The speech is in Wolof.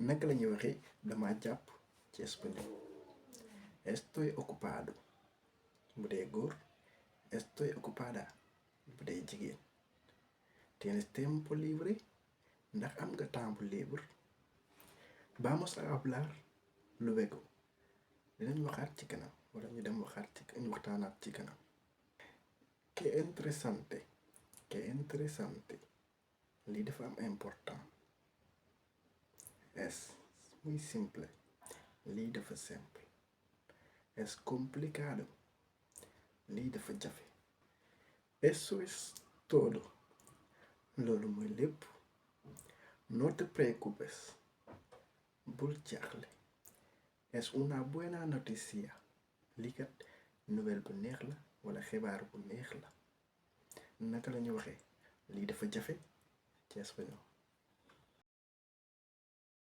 naka la ñuy waxee dama jàpp ci espagnol. Estoy ocupado bu dee góor, estoy ocupada bu dee jigéen. ¿Tienes tiempo libre? Ndax am nga temps libre. Vamos a hablar luego. dinañ waxaat ci kanam wala ñu dem waxtaanaat ci kanam. Qué interesante lii dafa am important. Es muy simple lii dafa simple. Es complicado lii dafa jafe. Eso es todo loolu mooy lépp. No te preocupes bul jaaxle. Es una buena noticia lii kat nouvelle bu neex la wala xibaar bu neex la. naka la ñu waxee lii dafa jafe ci espagnol.